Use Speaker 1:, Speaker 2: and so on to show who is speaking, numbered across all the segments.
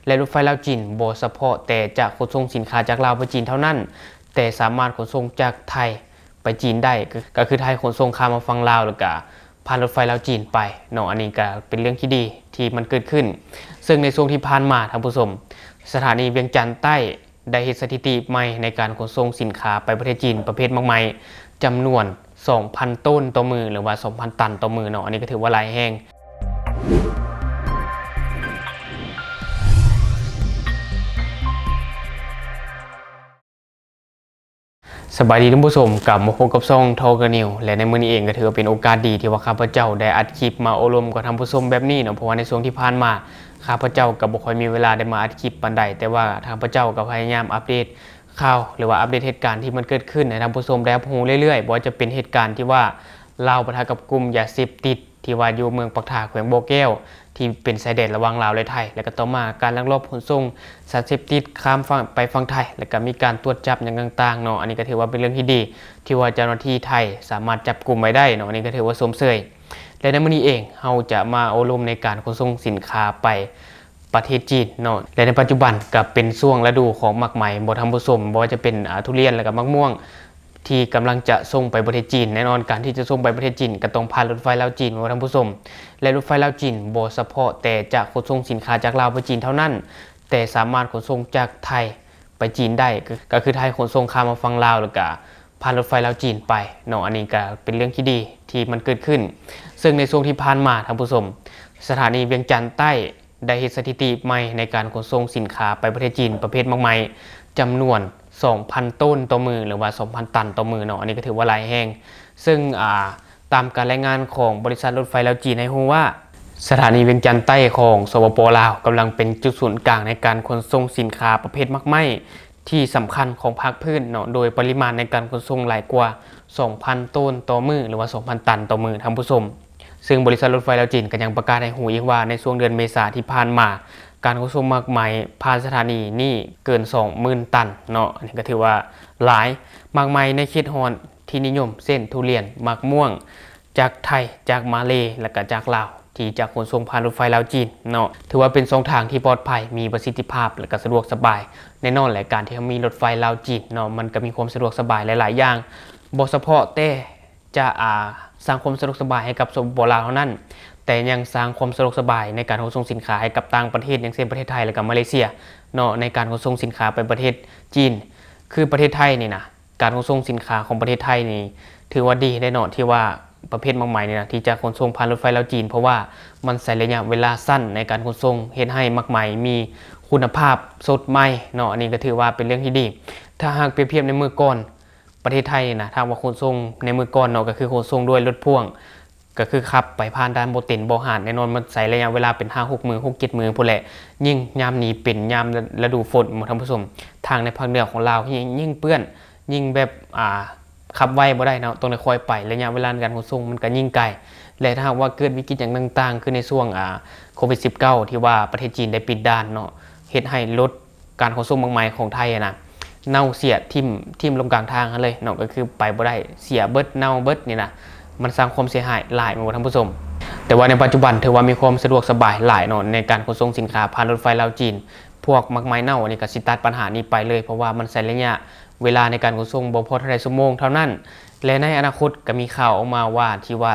Speaker 1: และรถไฟลาวจีนบ่เฉพาะแต่จะขนส่งสินค้าจากลาวไปจีนเท่านั้นแต่สามารถขนส่งจากไทยไปจีนได้ก็คือไทยขนส่งข้ามมาฝั่งลาวแล้วก็ผ่านรถไฟลาวจีนไปเนาะอันนี้ก็เป็นเรื่องที่ดีที่มันเกิดขึ้นซึ่งในช่วงที่ผ่านมาท่านผู้ชมสถานีเวียงจันทร์ใต้ได้เฮ็ดสถิติใหม่ในการขนส่งสินค้าไปประเทศจีนประเภทมากมายจำนวน 2,000 ต้นต่อมือหรือว่า 2,000 ตันต่อมือเนาะอันนี้ก็ถือว่าหลายแห่งสบายดีท่านผู้ชมกลับมาพบกับช่องทอกนิวและในมื้อนี้เองก็ถือว่าเป็นโอกาสดีที่ว่าข้าพเจ้าได้อัดคลิปมาอบรมกับท่านผู้ชมแบบนี้เนาะเพราะว่าในช่วงที่ผ่านมาข้าพเจ้าก็บ่ค่อยมีเวลาได้มาอัดคลิปปานใดแต่ว่าข้าพเจ้าก็พยายามอัปเดตข่าวหรือว่าอัปเดตเหตุการณ์ที่มันเกิดขึ้นให้ท่านผู้ชมได้รับรู้เรื่อยๆบ่ว่าจะเป็นเหตุการณ์ที่ว่าลาวปะทะกับกลุ่มยาเสพติดที่ว่าอยู่เมืองปักถาแขวงบ่อแก้วที่เป็นชายแดนระหว่างลาวและไทยและก็ต่อมาการลักลอบขนส่งสารเสพติดข้ามฝั่งไปฝั่งไทยและก็มีการตรวจจับอย่างต่างๆเนาะอันนี้ก็ถือว่าเป็นเรื่องที่ดีที่ว่าเจ้าหน้าที่ไทยสามารถจับกลุ่มไว้ได้เนาะอันนี้ก็ถือว่าสมเสยและในมื้อนี้เองเราจะมาอบรมในการขนส่งสินค้าไปประเทศจีนเนาะและในปัจจุบันก็เป็นช่วงฤดูของหมากไหมบ่ท่านผู้ชมบ่ว่าจะเป็นทุเรียนและก็มะม่วงที่กำลังจะส่งไปประเทศจีนแน่นอนการที่จะส่งไปประเทศจีนก็ต้องผ่านรถไฟลาวจีนท่านผู้ชมและรถไฟลาวจีนบ่เฉพาะแต่จะขนส่งสินค้าจากลาวไปจีนเท่านั้นแต่สามารถขนส่งจากไทยไปจีนได้ก็คือไทยขนส่งข้ามมาฝั่งลาวแล้วก็ผ่านรถไฟลาวจีนไปเนาะอันนี้ก็เป็นเรื่องที่ดีที่มันเกิดขึ้นซึ่งในช่วงที่ผ่านมาท่านผู้ชมสถานีเวียงจันทร์ใต้ได้เฮ็ดสถิติใหม่ในการขนส่งสินค้าไปประเทศจีนประเภทมากมายจำนวน 2,000 ต้นต่อมือหรือว่า 2,000 ตันต่อมือเนาะอันนี้ก็ถือว่าหลายแห่งซึ่งตามการรายงานของบริษัทรถไฟลาวจีนให้รู้ว่าสถานีเวียงจันทร์ใต้ของสปป.ลาวกำลังเป็นจุดศูนย์กลางในการขนส่งสินค้าประเภทมากมายที่สำคัญของภาคพื้นเนาะโดยปริมาณในการขนส่งหลายกว่า 2,000 ต้นต่อมือหรือว่า 2,000 ตันต่อมือท่านผู้ชมซึ่งบริษัทรถไฟลาวจีนก็ยังประกาศให้รู้อีกว่าในช่วงเดือนเมษายนที่ผ่านมาการขนส่งมากมายผ่านสถานีนี่เกิน 20,000 ตันเนาะอันนี้ก็ถือว่าหลายมากมายในเขตฮอนที่นิยมเส้นทุเรียนมะม่วงจากไทยจากมาเลและก็จากลาวที่จะขนส่งผ่านรถไฟลาวจีนเนาะถือว่าเป็นช่องทางที่ปลอดภัยมีประสิทธิภาพและก็สะดวกสบายแน่นอนแหละการที่มีรถไฟลาวจีนเนาะมันก็มีความสะดวกสบายหลายๆอย่างบ่เฉพาะแต่จะสร้างความสะดวกสบายให้กับสปป.ลาวเท่านั้นแต่ยังสร้างความสะดวกสบายในการขนส่งสินค้าให้กับต่างประเทศอย่างเช่นประเทศไทยและก็มาเลเซียเนาะในการขนส่งสินค้าไปประเทศจีนคือประเทศไทยนี่นะการขนส่งสินค้าของประเทศไทยนี่ถือว่าดีได้เนาะที่ว่าประเภทมากมายนี่นะที่จะขนส่งผ่านรถไฟลาวจีนเพราะว่ามันใช้ระยะเวลาสั้นในการขนส่งเฮ็ดให้มากมายมีคุณภาพสดใหม่เนาะอันนี้ก็ถือว่าเป็นเรื่องที่ดีถ้าหากเปรียบเทียบในมือก่อนประเทศไทยนะถ้าว่าขนส่งในมือก่อนเนาะก็คือขนส่งด้วยรถพ่วงก็คือขับไปผ่านด้านโบเต็นบ่หานแน่นอนมันใช้ระยะเวลาเป็น 5-6 มื้อ 6-7 มื้อพุ่นแหละยิ่งยามนี้เป็นยามฤดูฝนท่านผู้ชมทางในภาคเหนือของลาวยิ่งเปื้อนยิ่งแบบขับไวบ่ได้เนาะต้องได้คอยไประยะเวลาการขนส่งมันก็ยิ่งไกลและถ้าว่าเกิดวิกฤตอย่างต่างๆคือในช่วงโควิด -19 ที่ว่าประเทศจีนได้ปิดด่านเนาะเฮ็ดให้ลดการขนส่งมากมายของไทยนะเน่าเสียทิ่มลงกลางทางเลยเนาะก็คือไปบ่ได้เสียเบิดเน่าเบิดนี่นะมันสร้างความเสียหายหลายท่านผู้ชมแต่ว่าในปัจจุบันถือว่ามีความสะดวกสบายหลายเนาะในการขนส่งสินค้าผ่านรถไฟลาวจีนพวกมากมายเน่านี่ก็สิตัดปัญหานี้ไปเลยเพราะว่ามันใช้ระยะเวลาในการขนส่งบ่พอเท่าใดชั่วโมงเท่านั้นและในอนาคตก็มีข่าวออกมาว่าที่ว่า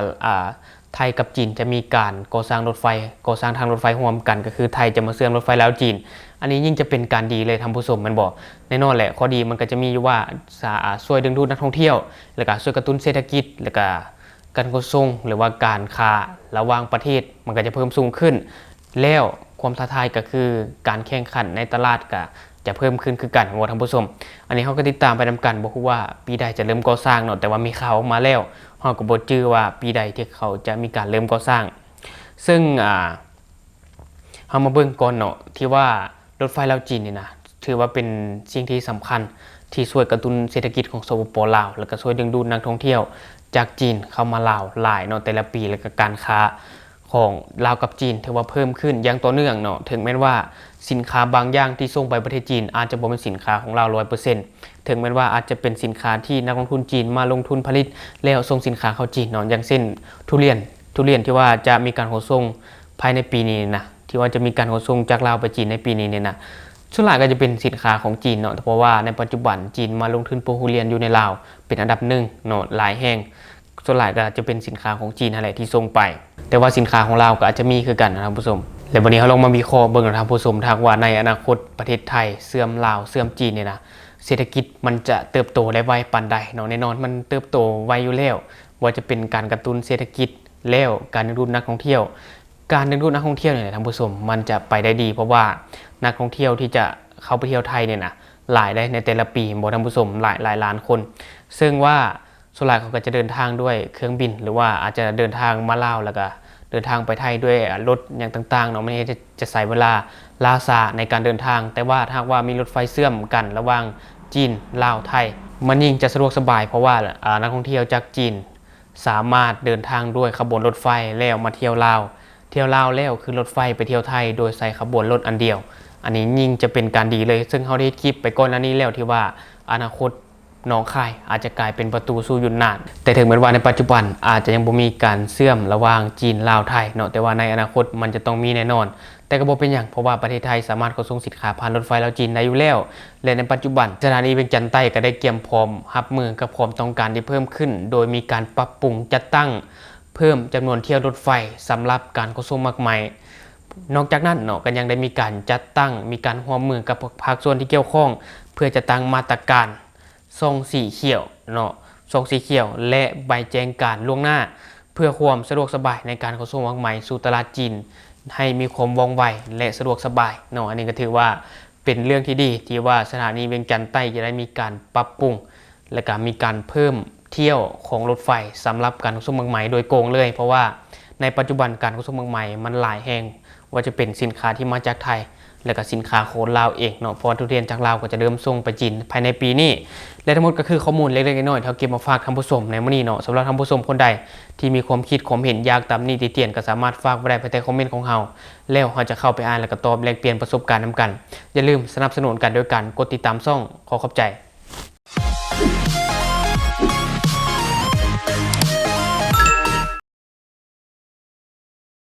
Speaker 1: ไทยกับจีนจะมีการก่อสร้างรถไฟก่อสร้างทางรถไฟร่วมกันก็คือไทยจะมาเชื่อมรถไฟลาวจีนอันนี้ยิ่งจะเป็นการดีเลยท่านผู้ชมมันบอกแน่นอนแหละข้อดีมันก็จะมีอยู่ว่าช่วยดึงดูดนักท่องเที่ยวแล้วก็ช่วยกระตุ้นเศรษฐกิจแล้วก็การขนส่งหรือว่าการค้าระหว่างประเทศมันก็จะเพิ่มสูงขึ้นแล้วความท้าทายก็คือการแข่งขันในตลาดก็จะเพิ่มขึ้นคือกันท่านผู้ชมอันนี้เขาก็ติดตามไปนำกันบอกว่าปีใดจะเริ่มก่อสร้างเนาะแต่ว่ามีข่าวออกมาแล้วเขาก็บ่จื้อว่าปีใดที่เขาจะมีการเริ่มก่อสร้างซึ่งเขามาเบิ่งก่อนเนาะที่ว่ารถไฟลาวจีนนี่นะถือว่าเป็นสิ่งที่สำคัญที่ช่วยกระตุ้นเศรษฐกิจของสปป.ลาวแล้วก็ช่วยดึงดูดนักท่องเที่ยวจากจีนเข้ามาลาวหลายเนาะแต่ละปีแล้วก็การค้าของลาวกับจีนถือว่าเพิ่มขึ้นอย่างต่อเนื่องเนาะถึงแม้ว่าสินค้าบางอย่างที่ส่งไปประเทศจีนอาจจะบ่เป็นสินค้าของลาว 100% ถึงแม้ว่าอาจจะเป็นสินค้าที่นักลงทุนจีนมาลงทุนผลิตแล้วส่งสินค้าเข้าจีนเนาะอย่างเช่นทุเรียนที่ว่าจะมีการขนส่งภายในปีนี้นะ ที่ว่าจะมีการขนส่งจากลาวไปจีนในปีนี้เนี่ยนะส่วนหลายก็จะเป็นสินค้าของจีนเนาะเพราะว่าในปัจจุบันจีนมาลงทุนปลูกทุเรียนอยู่ในลาวเป็นอันดับหนึ่งเนาะหลายแห่งส่วนหลายก็จะเป็นสินค้าของจีนอะไรที่ส่งไปแต่ว่าสินค้าของลาวก็อาจจะมีคือกันนะท่านผู้ชมและวันนี้เขาลองมาวิเคราะห์เบิ่งกับท่านผู้ชมทางว่าในอนาคตประเทศไทยเสื่อมลาวเสื่อมจีนเนี่ยนะเศรษฐกิจมันจะเติบโตได้ไวปานใดเนาะแน่นอนมันเติบโตไวอยู่แล้วว่าจะเป็นการกระตุ้นเศรษฐกิจแล้วการดึงดูดนักท่องเที่ยวการดึงดูดนักท่องเที่ยวเนี่ยท่านผู้ชมมันจะไปได้ดีเพราะว่านักท่องเที่ยวที่จะเข้าไปเที่ยวไทยเนี่ยนะหลายได้ในแต่ละปีบอกท่านผู้ชมหลายล้านคนซึ่งว่าส่วนใหญ่เขาก็จะเดินทางด้วยเครื่องบินหรือว่าอาจจะเดินทางมาลาวแล้วก็เดินทางไปไทยด้วยรถอย่างต่างๆเนาะมันจะใช้เวลาล่าช้าในการเดินทางแต่ว่าถ้าว่ามีรถไฟเชื่อมกันระหว่างจีนลาวไทยมันยิ่งจะสะดวกสบายเพราะว่านักท่องเที่ยวจากจีนสามารถเดินทางด้วยขบวนรถไฟแล้วมาเที่ยวลาวแล้วคือรถไฟไปเที่ยวไทยโดยใส่ขบวนรถอันเดียวอันนี้ยิ่งจะเป็นการดีเลยซึ่งเขาได้คลิปไปก่อนหน้านี้แล้วที่ว่าอนาคตหนองคายอาจจะกลายเป็นประตูสู่ยุนนานแต่ถึงแม้ว่าในปัจจุบันอาจจะยังบ่มีการเชื่อมระหว่างจีนลาวไทยเนาะแต่ว่าในอนาคตมันจะต้องมีแน่นอนแต่ก็บ่เป็นอย่างเพราะว่าประเทศไทยสามารถขนส่งสินค้าผ่านรถไฟลาวจีนได้อยู่แล้วและในปัจจุบันสถานีเวียงจันทน์ใต้ก็ได้เตรียมพร้อมรับมือกับความต้องการที่เพิ่มขึ้นโดยมีการปรับปรุงจัดตั้งเพิ่มจำนวนเที่ยวรถไฟสำหรับการขนส่งมากมายนอกจากนั้นเนาะก็ยังได้มีการจัดตั้งมีการร่วมมือกับภาคส่วนที่เกี่ยวข้องเพื่อจะตั้งมาตรการทรงสีเขียวเนาะทรงสีเขียวและใบแจ้งการล่วงหน้าเพื่อความสะดวกสบายในการขนส่งมากมายสู่ตลาดจีนให้มีความว่องไวและสะดวกสบายเนาะอันนี้ก็ถือว่าเป็นเรื่องที่ดีที่ว่าสถานีเวียงจันทน์ใต้จะได้มีการปรับปรุงและก็มีการเพิ่มเที่ยวของรถไฟสำหรับการขนส่งมากมายโดยโกงเลยเพราะว่าในปัจจุบันการขนส่งมากมายมันหลายแห่งว่าจะเป็นสินค้าที่มาจากไทยและก็สินค้าโคนลาวเองเนาะเพราะทุเรียนจากลาวก็จะเริ่มส่งไปจีนภายในปีนี้และทั้งหมดก็คือข้อมูลเล็กๆน้อยๆที่เก็บมาฝากท่านผู้ชมในมื้อนี้เนาะสำหรับท่านผู้ชมคนใดที่มีความคิดความเห็นอยากตำหนิติเตียนก็สามารถฝากไว้ได้ภายใต้คอมเมนต์ของเราแล้วเราจะเข้าไปอ่านแล้วก็ตอบแลกเปลี่ยนประสบการณ์นำกันอย่าลืมสนับสนุนกันด้วยการกดติดตามช่องขอขอบใจ